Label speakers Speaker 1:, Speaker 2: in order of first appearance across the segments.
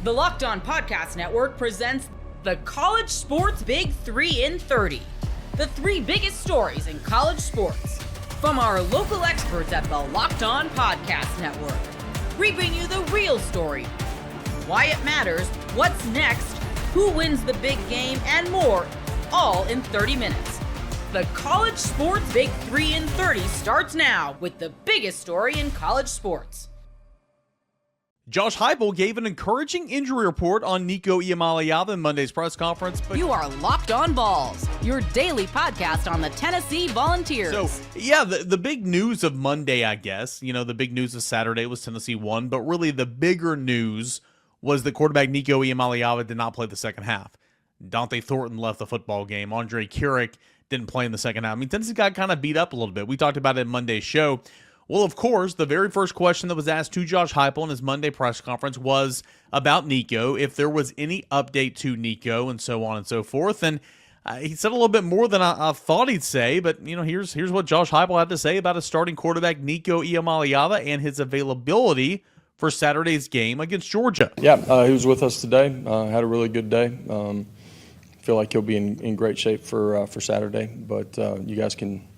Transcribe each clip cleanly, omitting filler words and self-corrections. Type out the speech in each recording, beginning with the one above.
Speaker 1: The Locked On Podcast Network presents the College Sports Big 3 in 30. The three biggest stories in college sports. From our local experts at the Locked On Podcast Network. We bring you the real story, why it matters, what's next, who wins the big game, and more, all in 30 minutes. The College Sports Big 3 in 30 starts now with the biggest story in college sports.
Speaker 2: Josh Heupel gave an encouraging injury report on Nico Iamaleava in Monday's press conference. But
Speaker 1: you are Locked On Vols, your daily podcast on the Tennessee Volunteers.
Speaker 2: So, yeah, the big news of Monday, I guess, you know, the big news of Saturday was Tennessee won, but really the bigger news was that quarterback Nico Iamaleava did not play the second half. Dante Thornton left the football game. Andre Carrick didn't play in the second half. I mean, Tennessee got kind of beat up a little bit. We talked about it in Monday's show. Well, of course, the very first question that was asked to Josh Heupel in his Monday press conference was about Nico, if there was any update to Nico and so on and so forth. And he said a little bit more than I thought he'd say, but you know, here's what Josh Heupel had to say about his starting quarterback Nico Iamaleava and his availability for Saturday's game against Georgia.
Speaker 3: Yeah, he was with us today. Had a really good day. Feel like he'll be in great shape for Saturday, but you guys can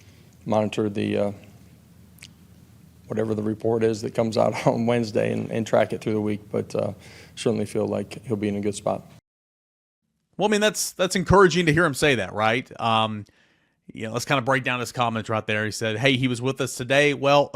Speaker 3: monitor the whatever the report is that comes out on Wednesday and track it through the week, but certainly feel like he'll be in a good spot.
Speaker 2: Well, I mean, that's encouraging to hear him say that, right? You know, let's kind of break down his comments right there. He said, hey, he was with us today. Well,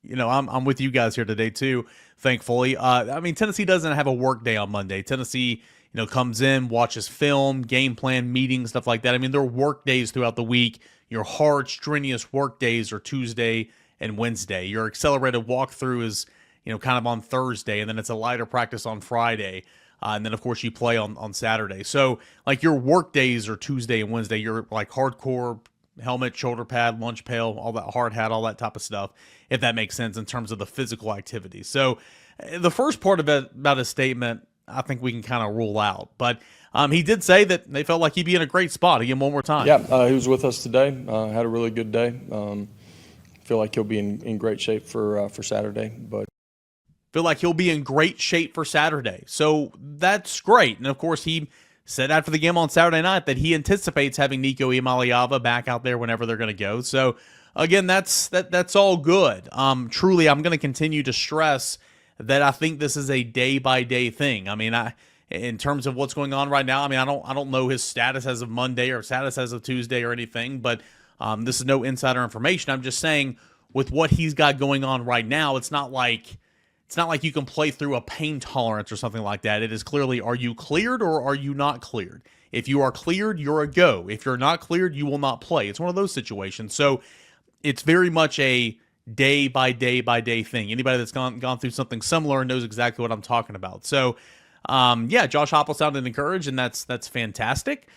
Speaker 2: you know, I'm with you guys here today too, thankfully. I mean, Tennessee doesn't have a work day on Monday. Tennessee, you know, comes in, watches film, game plan, meetings, stuff like that. I mean, there are work days throughout the week. Your hard, strenuous work days are Tuesday and Wednesday. Your accelerated walkthrough is, you know, kind of on Thursday, and then it's a lighter practice on Friday. And then, of course, you play on Saturday. So, like, your work days are Tuesday and Wednesday. You're, like, hardcore helmet, shoulder pad, lunch pail, all that hard hat, all that type of stuff, if that makes sense in terms of the physical activity. So, the first part of it, about his statement, I think we can kind of rule out. But he did say that they felt like he'd be in a great spot. Again, one more time.
Speaker 3: Yeah, he was with us today. Had a really good day. Feel like he'll be in great shape for Saturday, but
Speaker 2: feel like he'll be in great shape for Saturday. So that's great. And of course, he said after the game on Saturday night that he anticipates having Nico Iamaleava back out there whenever they're going to go. So again, that's all good. Truly, I'm going to continue to stress that I think this is a day-by-day thing. I mean, in terms of what's going on right now, I mean, I don't know his status as of Monday or status as of Tuesday or anything, but this is no insider information. I'm just saying with what he's got going on right now, it's not like you can play through a pain tolerance or something like that. It is clearly, are you cleared or are you not cleared? If you are cleared, you're a go. If you're not cleared, you will not play. It's one of those situations. So it's very much a day by day thing. Anybody that's gone through something similar knows exactly what I'm talking about. So yeah, Josh Heupel sounded encouraged, and that's fantastic.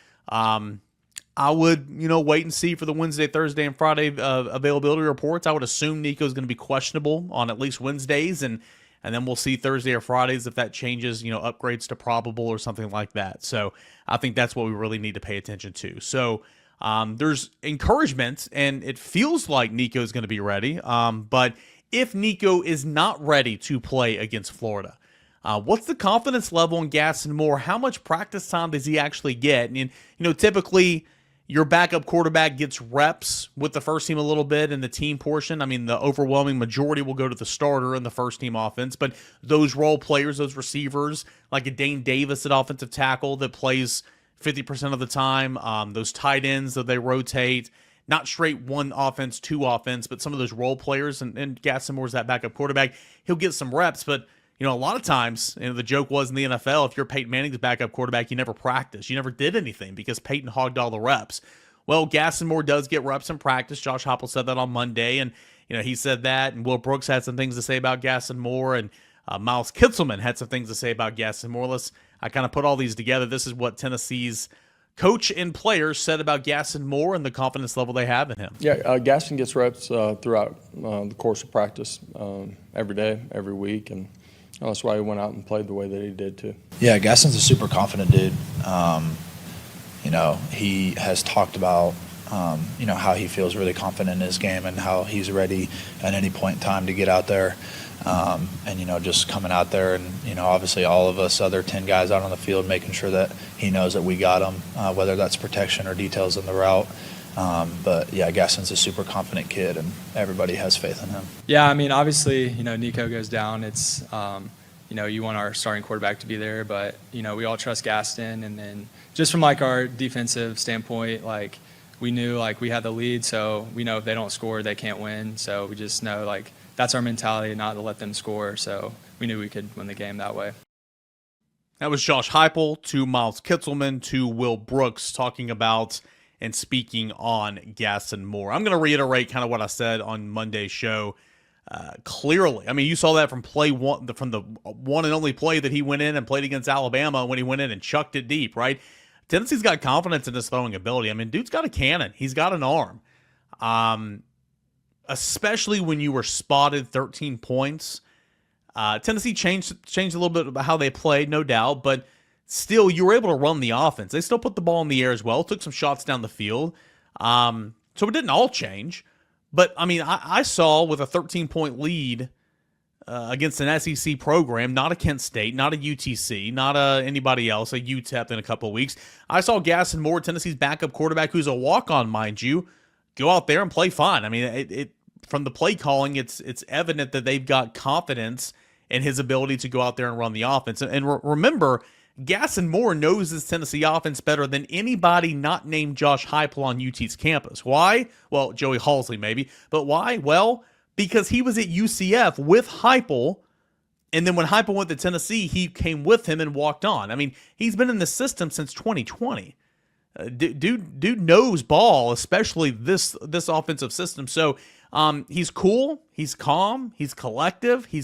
Speaker 2: I would, you know, wait and see for the Wednesday, Thursday, and Friday availability reports. I would assume Nico's going to be questionable on at least Wednesdays, and then we'll see Thursday or Fridays if that changes, you know, upgrades to probable or something like that. So I think that's what we really need to pay attention to. So there's encouragement, and it feels like Nico's going to be ready. But if Nico is not ready to play against Florida, what's the confidence level in Gaston Moore? How much practice time does he actually get? And, you know, typically your backup quarterback gets reps with the first team a little bit in the team portion. I mean, the overwhelming majority will go to the starter in the first team offense, but those role players, those receivers, like a Dane Davis at offensive tackle that plays 50% of the time, those tight ends that they rotate, not straight one offense, two offense, but some of those role players, and Gaston Moore's that backup quarterback, he'll get some reps, but you know, a lot of times, you know, the joke was in the NFL, if you're Peyton Manning's backup quarterback, you never practiced. You never did anything because Peyton hogged all the reps. Well, Gaston Moore does get reps in practice. Josh Heupel said that on Monday, and, you know, he said that, and Will Brooks had some things to say about Gaston Moore, and Miles Kitselman had some things to say about Gaston Moore. I kind of put all these together. This is what Tennessee's coach and players said about Gaston Moore and the confidence level they have in him.
Speaker 3: Yeah, Gaston gets reps throughout the course of practice every day, every week, and that's why he went out and played the way that he did, too.
Speaker 4: Yeah, Gaston's a super confident dude. You know, he has talked about, you know, how he feels really confident in his game and how he's ready at any point in time to get out there And, just coming out there and, obviously all of us other 10 guys out on the field, making sure that he knows that we got him, whether that's protection or details in the route. But, yeah, Gaston's a super confident kid, and everybody has faith in him.
Speaker 5: Yeah, I mean, obviously, Nico goes down. It's, you want our starting quarterback to be there, but, we all trust Gaston. And then just from, our defensive standpoint, we knew, we had the lead, so we know if they don't score, they can't win. So we just know, that's our mentality, not to let them score. So we knew we could win the game that way.
Speaker 2: That was Josh Heupel to Miles Kitzelman to Will Brooks talking about and speaking on Gaston Moore. I'm going to reiterate kind of what I said on Monday's show. Clearly, I mean, you saw that from play one, from the one and only play that he went in and played against Alabama when he went in and chucked it deep, right? Tennessee's got confidence in his throwing ability. I mean, dude's got a cannon. He's got an arm. Especially when you were spotted 13 points. Tennessee changed a little bit about how they played, no doubt, but still, you were able to run the offense. They still put the ball in the air as well, took some shots down the field. So it didn't all change. But, I mean, I saw with a 13-point lead against an SEC program, not a Kent State, not a UTC, not anybody else, a UTEP in a couple of weeks. I saw Gaston Moore, Tennessee's backup quarterback, who's a walk-on, mind you, go out there and play fine. I mean, it from the play calling, it's evident that they've got confidence in his ability to go out there and run the offense. And remember, Gaston Moore knows this Tennessee offense better than anybody not named Josh Heupel on UT's campus. Why? Well, Joey Halsley maybe. But why? Well, because he was at UCF with Heupel, and then when Heupel went to Tennessee, he came with him and walked on. I mean, he's been in the system since 2020. Dude knows ball, especially this offensive system. So he's cool, he's calm, he's collective, he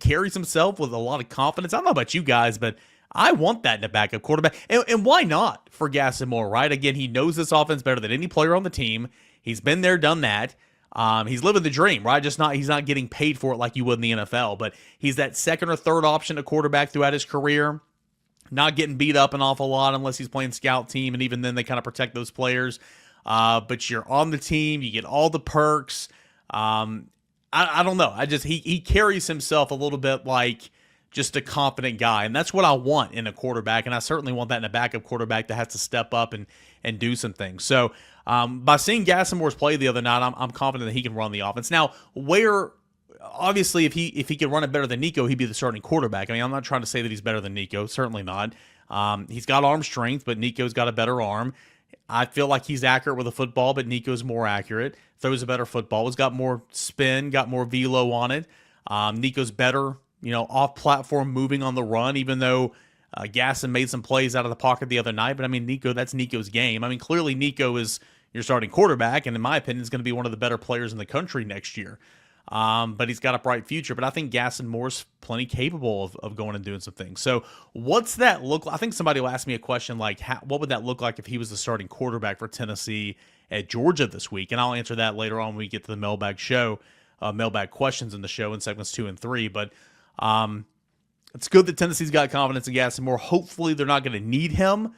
Speaker 2: carries himself with a lot of confidence. I don't know about you guys, but I want that in a backup quarterback. And why not for Gaston Moore, right? Again, he knows this offense better than any player on the team. He's been there, done that. He's living the dream, right? He's not getting paid for it like you would in the NFL, but he's that second or third option at quarterback throughout his career. Not getting beat up an awful lot unless he's playing scout team, and even then they kind of protect those players. But you're on the team, you get all the perks. I don't know. He carries himself a little bit like just a confident guy, and that's what I want in a quarterback, and I certainly want that in a backup quarterback that has to step up and do some things. So by seeing Gaston Moore's play the other night, I'm confident that he can run the offense. Now, obviously, if he could run it better than Nico, he'd be the starting quarterback. I mean, I'm not trying to say that he's better than Nico. Certainly not. He's got arm strength, but Nico's got a better arm. I feel like he's accurate with a football, but Nico's more accurate. Throws a better football. He's got more spin, got more velo on it. Nico's better, off-platform moving on the run, even though Gaston made some plays out of the pocket the other night. But, I mean, that's Nico's game. I mean, clearly Nico is your starting quarterback, and in my opinion, is going to be one of the better players in the country next year. But he's got a bright future. But I think Gaston Moore's plenty capable of going and doing some things. So what's that look like? I think somebody will ask me a question like, what would that look like if he was the starting quarterback for Tennessee at Georgia this week? And I'll answer that later on when we get to the mailbag show, mailbag questions in the show in segments 2 and 3. But it's good that Tennessee's got confidence in Gaston Moore. Hopefully they're not going to need him.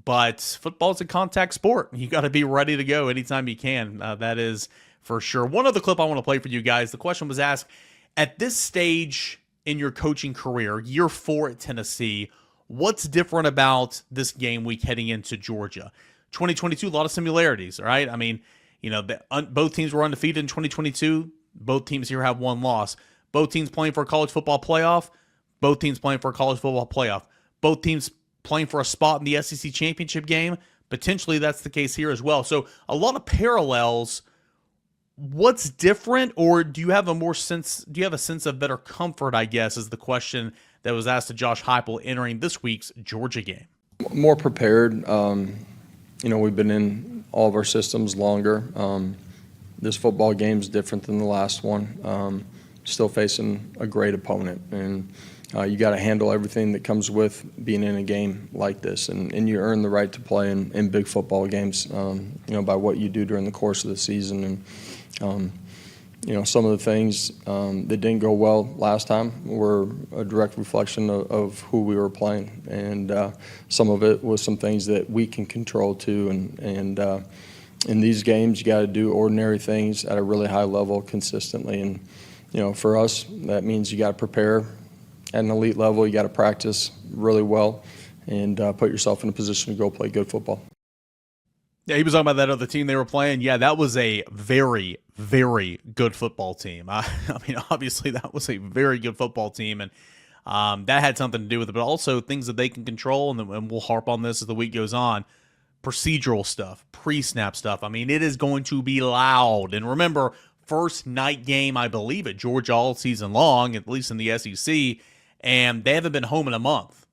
Speaker 2: But football's a contact sport. You got to be ready to go anytime you can. That is for sure. One other clip I want to play for you guys. The question was asked, at this stage in your coaching career, year 4 at Tennessee, what's different about this game week heading into Georgia? 2022, a lot of similarities, all right? I mean, both teams were undefeated in 2022. Both teams here have one loss. Both teams playing for a college football playoff. Both teams playing for a college football playoff. Both teams playing for a spot in the SEC championship game. Potentially that's the case here as well. So a lot of parallels. What's different, or do you have a sense of better comfort, I guess, is the question that was asked to Josh Heupel entering this week's Georgia game?
Speaker 3: More prepared. We've been in all of our systems longer. This football game is different than the last one. Still facing a great opponent, and you got to handle everything that comes with being in a game like this, and you earn the right to play in big football games, by what you do during the course of the season. And some of the things that didn't go well last time were a direct reflection of who we were playing, and some of it was some things that we can control too. And in these games, you got to do ordinary things at a really high level consistently, and for us, that means you got to prepare at an elite level. You got to practice really well and put yourself in a position to go play good football.
Speaker 2: Yeah, he was talking about that other team they were playing. Yeah, that was a very, very good football team. I mean, obviously that was a very good football team, and that had something to do with it, but also things that they can control, and we'll harp on this as the week goes on. Procedural stuff, pre-snap stuff. I mean, it is going to be loud. And remember, first night game, I believe, at Georgia all season long, at least in the SEC, and they haven't been home in a month.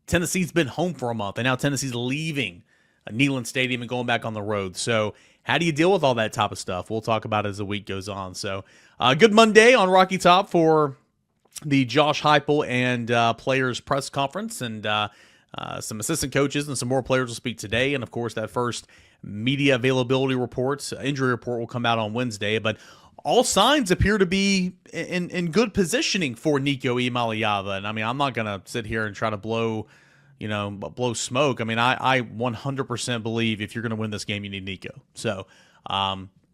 Speaker 2: Tennessee's been home for a month, and now Tennessee's leaving Neyland Stadium and going back on the road. So how do you deal with all that type of stuff? We'll talk about it as the week goes on. So good Monday on Rocky Top for the Josh Heupel and players press conference, and some assistant coaches and some more players will speak today. And, of course, that first media availability report, injury report, will come out on Wednesday. But all signs appear to be in good positioning for Nico Iamaleava. And, I mean, I'm not going to sit here and try to blow smoke. I mean, I 100% believe if you're going to win this game, you need Nico. So,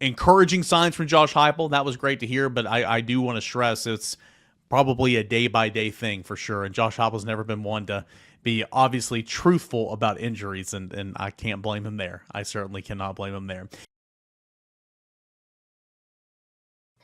Speaker 2: encouraging signs from Josh Heupel. That was great to hear, but I do want to stress it's probably a day-by-day thing for sure. And Josh Heupel's never been one to be obviously truthful about injuries, and I can't blame him there. I certainly cannot blame him there.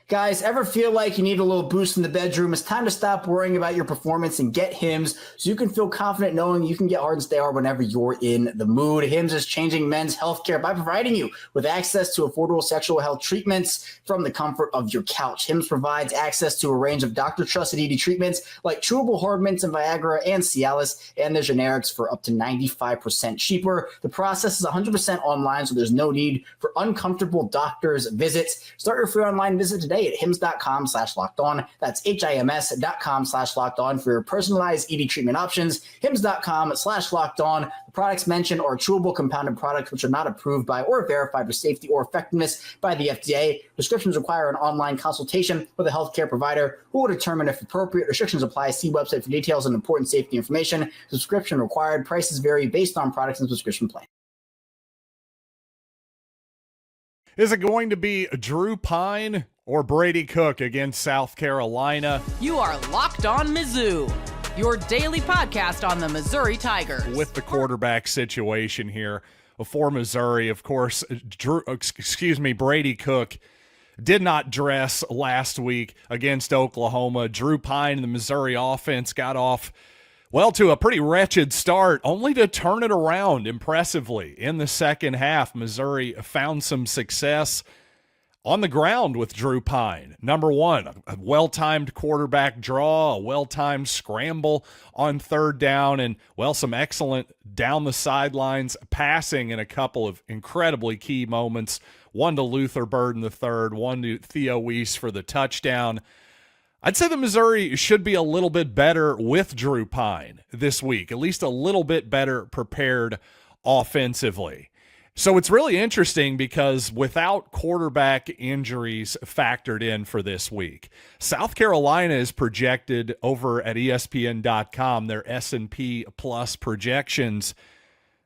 Speaker 6: Guys, ever feel like you need a little boost in the bedroom? It's time to stop worrying about your performance and get Hims so you can feel confident knowing you can get hard and stay hard whenever you're in the mood. Hims is changing men's healthcare by providing you with access to affordable sexual health treatments from the comfort of your couch. Hims provides access to a range of doctor-trusted ED treatments like chewable hard mints and Viagra and Cialis, and their generics for up to 95% cheaper. The process is 100% online, so there's no need for uncomfortable doctor's visits. Start your free online visit today at hims.com/lockedon. That's HIMS.com/lockedon for your personalized ED treatment options. HIMS.com/lockedon. The products mentioned are chewable compounded products which are not approved by or verified for safety or effectiveness by the FDA. Prescriptions require an online consultation with a healthcare provider who will determine if appropriate. Restrictions apply. See website for details on important safety information. Subscription required. Prices vary based on products and subscription plan.
Speaker 7: Is it going to be Drew Pine or Brady Cook against South Carolina?
Speaker 1: You are Locked On Mizzou, your daily podcast on the Missouri Tigers.
Speaker 7: With the quarterback situation here for Missouri, of course, Brady Cook did not dress last week against Oklahoma. Drew Pine and the Missouri offense got off, well, to a pretty wretched start, only to turn it around impressively in the second half. Missouri found some success on the ground with Drew Pine. Number one, a well-timed quarterback draw, a well-timed scramble on third down, and, well, some excellent down the sidelines passing in a couple of incredibly key moments. One to Luther Burden III, one to Theo Weiss for the touchdown. I'd say the Missouri should be a little bit better with Drew Pine this week, at least a little bit better prepared offensively. So it's really interesting because without quarterback injuries factored in for this week, South Carolina is projected over at ESPN.com, their S&P Plus projections.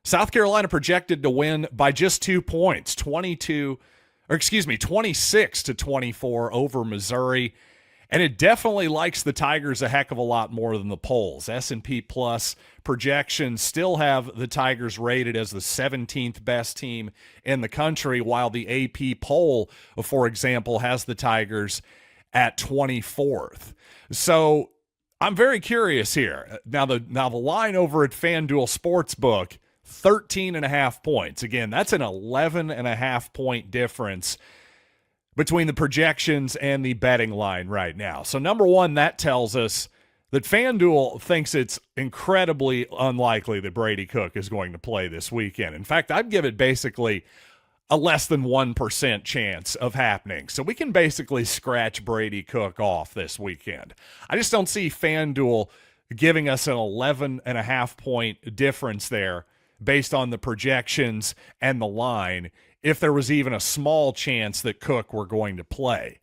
Speaker 7: South Carolina projected to win by just 2 points, 26-24 over Missouri. And it definitely likes the Tigers a heck of a lot more than the polls. S&P Plus projections still have the Tigers rated as the 17th best team in the country, while the AP poll, for example, has the Tigers at 24th. So I'm very curious here. Now the line over at FanDuel Sportsbook, 13.5 points. Again, that's an 11.5 point difference between the projections and the betting line right now. So number one, that tells us that FanDuel thinks it's incredibly unlikely that Brady Cook is going to play this weekend. In fact, I'd give it basically a less than 1% chance of happening. So we can basically scratch Brady Cook off this weekend. I just don't see FanDuel giving us an 11.5 point difference there based on the projections and the line, if there was even a small chance that Cook were going to play.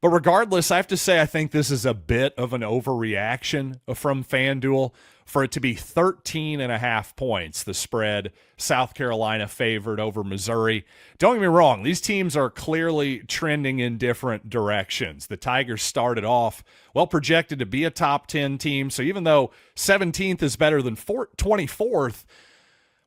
Speaker 7: But regardless, I have to say I think this is a bit of an overreaction from FanDuel. for it to be 13.5 points, the spread, South Carolina favored over Missouri. Don't get me wrong, these teams are clearly trending in different directions. The Tigers started off, well, projected to be a top 10 team, so even though 17th is better than 24th,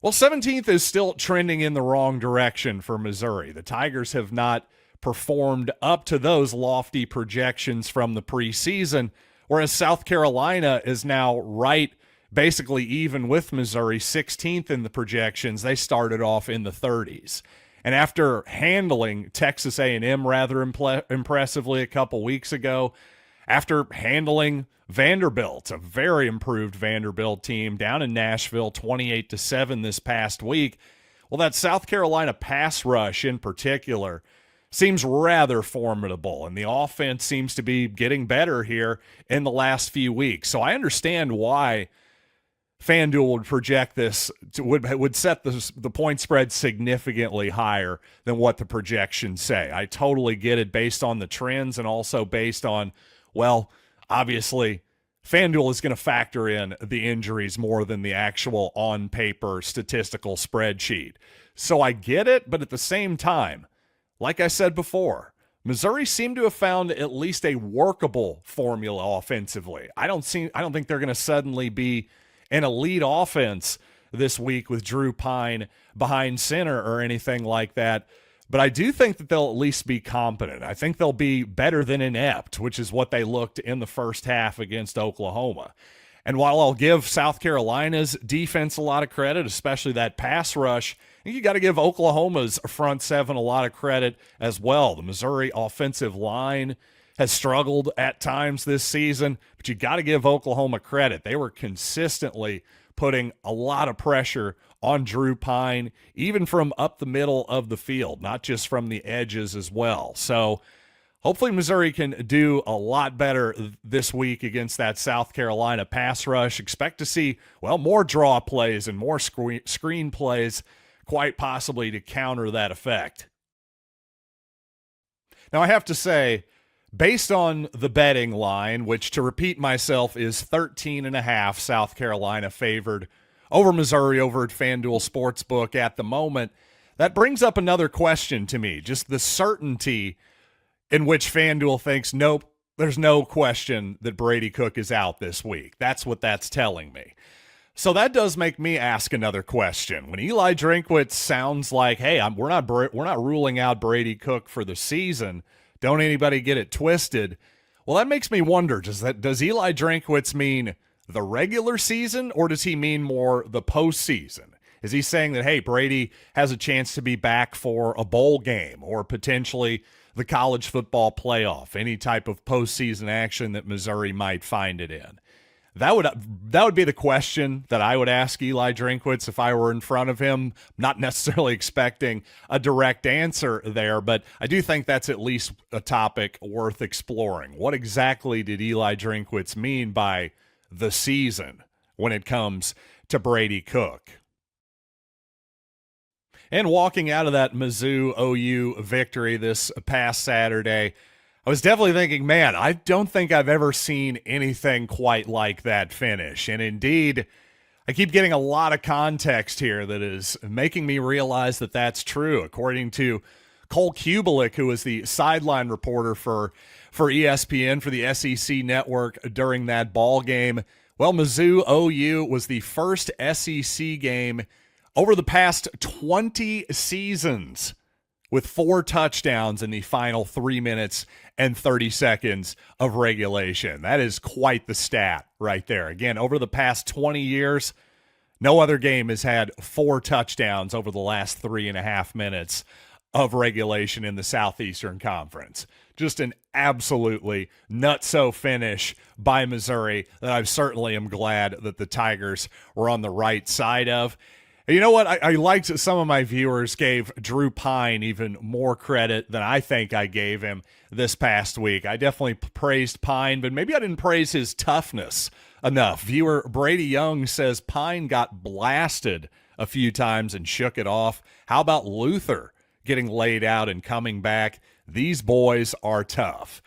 Speaker 7: well, 17th is still trending in the wrong direction for Missouri. The Tigers have not performed up to those lofty projections from the preseason, whereas South Carolina is now right basically even with Missouri, 16th in the projections. They started off in the 30s. And after handling Texas A&M rather impressively a couple weeks ago, after handling Vanderbilt, a very improved Vanderbilt team down in Nashville, 28-7 this past week, well, that South Carolina pass rush in particular seems rather formidable, and the offense seems to be getting better here in the last few weeks. So I understand why FanDuel would project this, would set the point spread significantly higher than what the projections say. I totally get it based on the trends and also based on, well, obviously, FanDuel is going to factor in the injuries more than the actual on-paper statistical spreadsheet. So I get it, but at the same time, like I said before, Missouri seemed to have found at least a workable formula offensively. I don't think they're going to suddenly be an elite offense this week with Drew Pine behind center or anything like that. But I do think that they'll at least be competent. I think they'll be better than inept, which is what they looked in the first half against Oklahoma. And while I'll give South Carolina's defense a lot of credit, especially that pass rush, you got to give Oklahoma's front seven a lot of credit as well. The Missouri offensive line has struggled at times this season, but you got to give Oklahoma credit. They were consistently putting a lot of pressure on Drew Pine, even from up the middle of the field, not just from the edges as well. So hopefully Missouri can do a lot better this week against that South Carolina pass rush. Expect to see, well, more draw plays and more screen plays, quite possibly to counter that effect. Now I have to say, based on the betting line, which to repeat myself is 13.5 South Carolina favored over Missouri over at FanDuel Sportsbook at the moment, that brings up another question to me, just the certainty in which FanDuel thinks, nope, there's no question that Brady Cook is out this week. That's what that's telling me. So that does make me ask another question. When Eli Drinkwitz sounds like, hey, we're not ruling out Brady Cook for the season, don't anybody get it twisted. Well, that makes me wonder, does Eli Drinkwitz mean the regular season, or does he mean more the postseason? Is he saying that, hey, Brady has a chance to be back for a bowl game or potentially the college football playoff, any type of postseason action that Missouri might find it in? That would be the question that I would ask Eli Drinkwitz if I were in front of him. Not necessarily expecting a direct answer there, but I do think that's at least a topic worth exploring. What exactly did Eli Drinkwitz mean by the season when it comes to Brady Cook? And walking out of that Mizzou OU victory this past Saturday, I was definitely thinking, man, I don't think I've ever seen anything quite like that finish. And indeed, I keep getting a lot of context here that is making me realize that that's true. According to Cole Kubelik, who was the sideline reporter for ESPN for the SEC network during that ball game, well, Mizzou OU was the first SEC game over the past 20 seasons with 4 touchdowns in the final 3 minutes and 30 seconds of regulation. That is quite the stat right there. Again, over the past 20 years, no other game has had 4 touchdowns over the last 3.5 minutes of regulation in the Southeastern Conference. Just an absolutely nutso finish by Missouri that I certainly am glad that the Tigers were on the right side of. You know what? I liked some of my viewers gave Drew Pine even more credit than I think I gave him this past week. I definitely praised Pine, but maybe I didn't praise his toughness enough. Viewer Brady Young says Pine got blasted a few times and shook it off. How about Luther getting laid out and coming back? These boys are tough.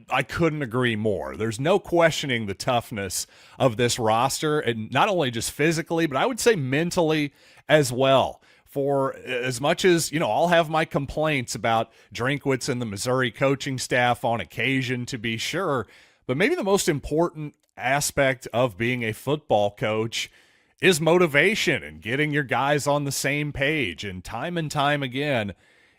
Speaker 7: I couldn't agree more. There's no questioning the toughness of this roster, and not only just physically, but I would say mentally as well. For as much as, I'll have my complaints about Drinkwitz and the Missouri coaching staff on occasion, to be sure, but maybe the most important aspect of being a football coach is motivation and getting your guys on the same page. And time again,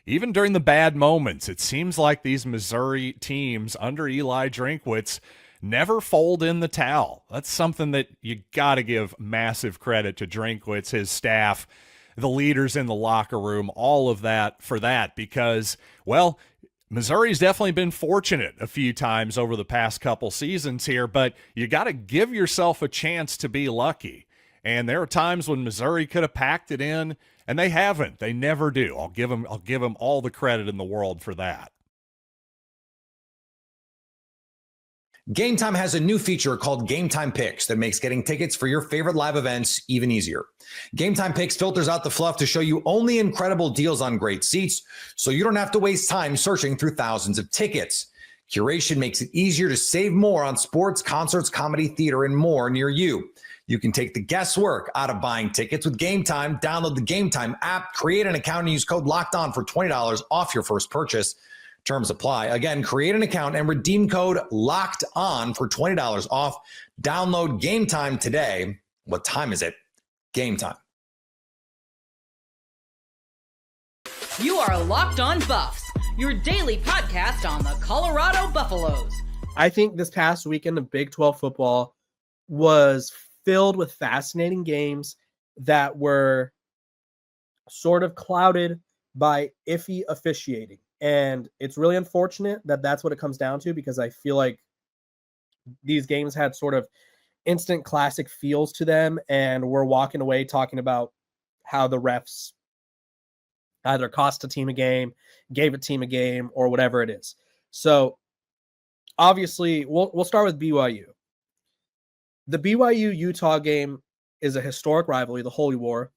Speaker 7: even during the bad moments, it seems like these Missouri teams under Eli Drinkwitz never fold in the towel. That's something that you got to give massive credit to Drinkwitz, his staff, the leaders in the locker room, all of that for that, because, well, Missouri's definitely been fortunate a few times over the past couple seasons here, but you got to give yourself a chance to be lucky. And there are times when Missouri could have packed it in, and they haven't. They never do. I'll give them all the credit in the world for that.
Speaker 8: Game Time has a new feature called Game Time Picks that makes getting tickets for your favorite live events even easier. Game Time Picks filters out the fluff to show you only incredible deals on great seats, so you don't have to waste time searching through thousands of tickets. Curation makes it easier to save more on sports, concerts, comedy, theater, and more near you. You can take the guesswork out of buying tickets with Game Time. Download the Game Time app, create an account, and use code LOCKEDON for $20 off your first purchase. Terms apply. Again, create an account and redeem code LOCKED ON for $20 off. Download Game Time today. What time is it? Game time.
Speaker 1: You are Locked On Buffs, your daily podcast on the Colorado Buffaloes.
Speaker 9: I think this past weekend of Big 12 football was filled with fascinating games that were sort of clouded by iffy officiating. And it's really unfortunate that that's what it comes down to, because I feel like these games had sort of instant classic feels to them, and we're walking away talking about how the refs either cost a team a game, gave a team a game, or whatever it is. So obviously we'll start with BYU. The BYU-Utah game is a historic rivalry, the Holy War.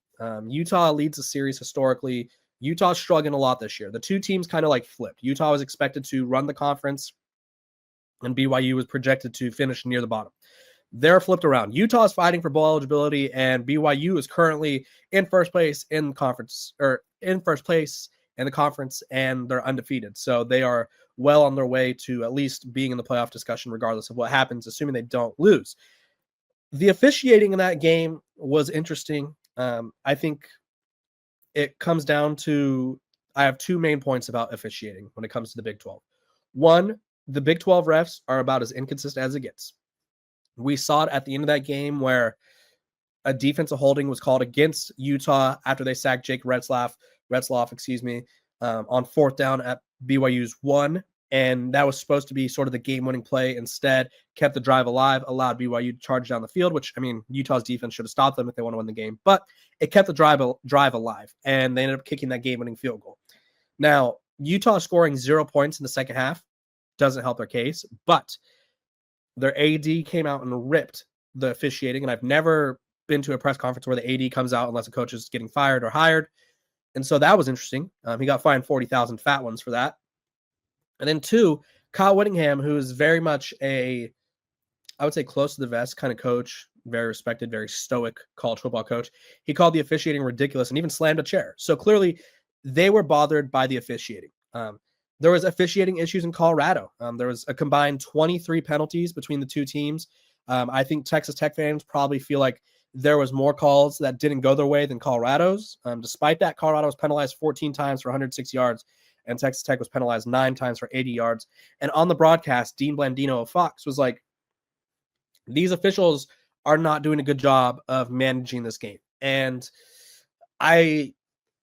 Speaker 9: Utah leads the series historically. Utah's struggling a lot this year. The two teams kind of like flipped. Utah was expected to run the conference, and BYU was projected to finish near the bottom. They're flipped around. Utah is fighting for bowl eligibility, and BYU is currently in first place in the conference, and they're undefeated. So they are well on their way to at least being in the playoff discussion, regardless of what happens, assuming they don't lose. The officiating in that game was interesting. I think it comes down to, I have two main points about officiating when it comes to the Big 12. One, the Big 12 refs are about as inconsistent as it gets. We saw it at the end of that game where a defensive holding was called against Utah after they sacked Jake Retzlaff, on fourth down at BYU's 1. And that was supposed to be sort of the game-winning play. Instead, kept the drive alive, allowed BYU to charge down the field, which, I mean, Utah's defense should have stopped them if they want to win the game. But it kept the drive alive, and they ended up kicking that game-winning field goal. Now, Utah scoring 0 points in the second half doesn't help their case, but their AD came out and ripped the officiating, and I've never been to a press conference where the AD comes out unless a coach is getting fired or hired. And so that was interesting. He got fined 40,000 fat ones for that. And then two, Kyle Whittingham, who is very much I would say close to the vest kind of coach, very respected, very stoic college football coach. He called the officiating ridiculous and even slammed a chair. So clearly they were bothered by the officiating. There was officiating issues in Colorado. There was a combined 23 penalties between the two teams. I think Texas Tech fans probably feel like there was more calls that didn't go their way than Colorado's. Despite that, Colorado was penalized 14 times for 106 yards. And Texas Tech was penalized 9 times for 80 yards. And on the broadcast, Dean Blandino of Fox was like, these officials are not doing a good job of managing this game. And I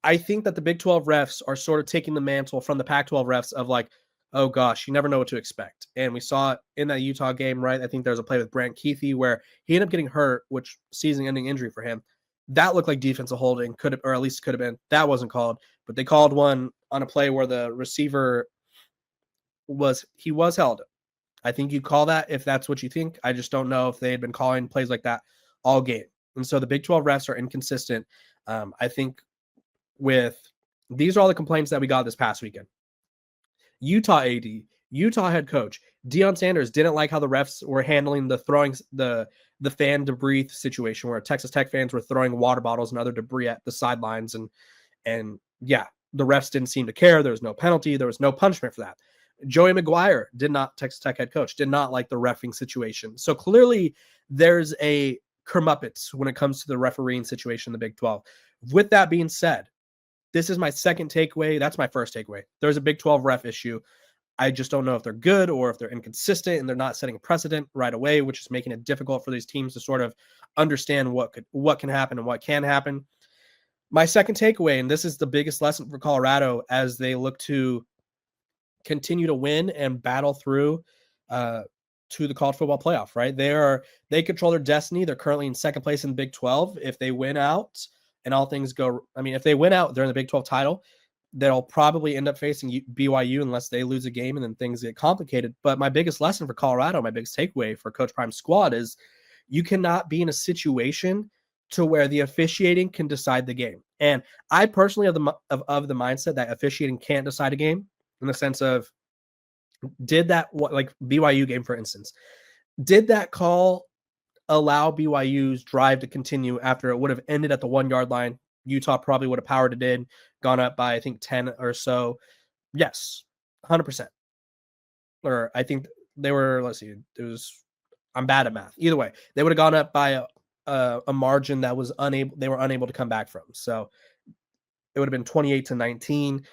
Speaker 9: think that the Big 12 refs are sort of taking the mantle from the Pac-12 refs of like, oh gosh, you never know what to expect. And we saw it in that Utah game, right? I think there was a play with Brant Keithy where he ended up getting hurt, which season-ending injury for him. That looked like defensive holding, or at least could have been. That wasn't called, but they called one on a play where the receiver was held. I think you call that if that's what you think. I just don't know if they had been calling plays like that all game. And so the Big 12 refs are inconsistent. I think these are all the complaints that we got this past weekend. Utah AD, Utah head coach, Deion Sanders didn't like how the refs were handling the throwing the fan debris situation where Texas Tech fans were throwing water bottles and other debris at the sidelines. And yeah, the refs didn't seem to care. There was no penalty. There was no punishment for that. Joey McGuire Texas Tech head coach, did not like the reffing situation. So clearly there's a comeuppance when it comes to the refereeing situation in the Big 12. With that being said, this is my second takeaway. That's my first takeaway. There's a Big 12 ref issue. I just don't know if they're good or if they're inconsistent and they're not setting a precedent right away, which is making it difficult for these teams to sort of understand what can happen and what can happen. My second takeaway, and this is the biggest lesson for Colorado as they look to continue to win and battle through to the college football playoff, right? They control their destiny. They're currently in second place in the Big 12. If they win out and all things go, if they win out, they're in the Big 12 title. They'll probably end up facing BYU unless they lose a game and then things get complicated. But my biggest lesson for Colorado, my biggest takeaway for Coach Prime's squad is you cannot be in a situation to where the officiating can decide the game. And I personally have the mindset that officiating can't decide a game in the sense of like BYU game, for instance, did that call allow BYU's drive to continue after it would have ended at the 1 yard line? Utah probably would have powered it in, gone up by, I think, 10 or so. Yes, 100%. Or I think they were, I'm bad at math. Either way, they would have gone up by a margin that they were unable to come back from. So it would have been 28-19.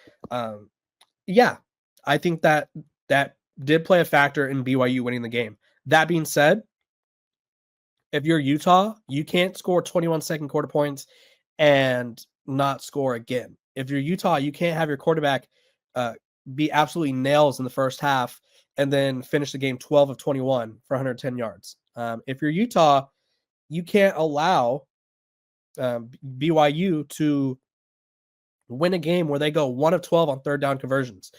Speaker 9: Yeah, I think that did play a factor in BYU winning the game. That being said, if you're Utah, you can't score 21 second quarter points and not score again. If you're Utah, you can't have your quarterback be absolutely nails in the first half and then finish the game 12 of 21 for 110 yards. If you're Utah, you can't allow BYU to win a game where they go 1 of 12 on third down conversions.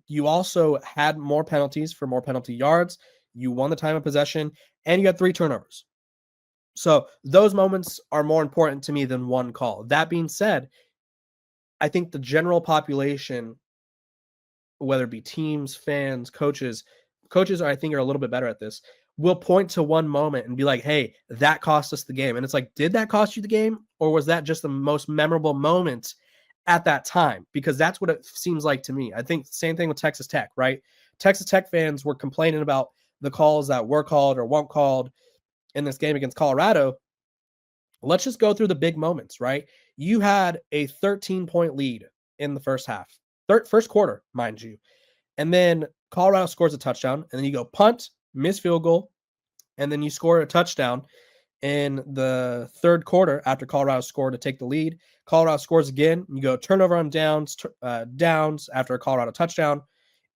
Speaker 9: You also had more penalties for more penalty yards. You won the time of possession, and you had 3 turnovers. So those moments are more important to me than one call. That being said, I think the general population, whether it be teams, fans, coaches I think are a little bit better at this, will point to one moment and be like, hey, that cost us the game. And it's like, did that cost you the game? Or was that just the most memorable moment at that time? Because that's what it seems like to me. I think same thing with Texas Tech, right? Texas Tech fans were complaining about the calls that were called or weren't called in this game against Colorado. Let's just go through the big moments, right? You had a 13-point lead in the first half, first quarter, mind you. And then Colorado scores a touchdown, and then you go punt, miss field goal, and then you score a touchdown in the third quarter after Colorado scored to take the lead. Colorado scores again. You go turnover on downs after a Colorado touchdown,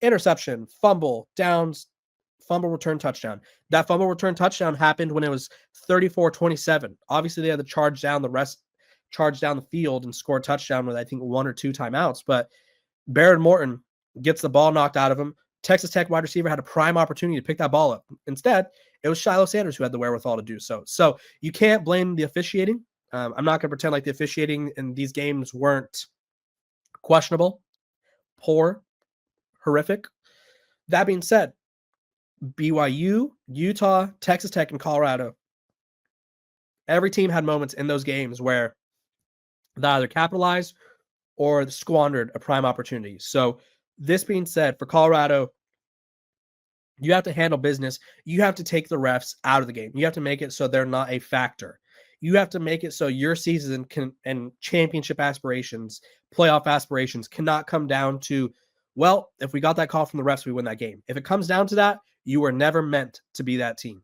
Speaker 9: interception, fumble, downs, fumble return touchdown. That fumble return touchdown happened when it was 34-27. Obviously, they had to charge down the field and score a touchdown with, I think, 1 or 2 timeouts. But Barrett Morton gets the ball knocked out of him. Texas Tech wide receiver had a prime opportunity to pick that ball up. Instead, it was Shiloh Sanders who had the wherewithal to do so. So you can't blame the officiating. I'm not going to pretend like the officiating in these games weren't questionable, poor, horrific. That being said, BYU, Utah, Texas Tech, and Colorado, every team had moments in those games where they either capitalized or squandered a prime opportunity. So this being said, for Colorado, you have to handle business. You have to take the refs out of the game. You have to make it so they're not a factor. You have to make it so your season and championship aspirations, playoff aspirations cannot come down to, well, if we got that call from the refs, we win that game. If it comes down to that, you were never meant to be that team.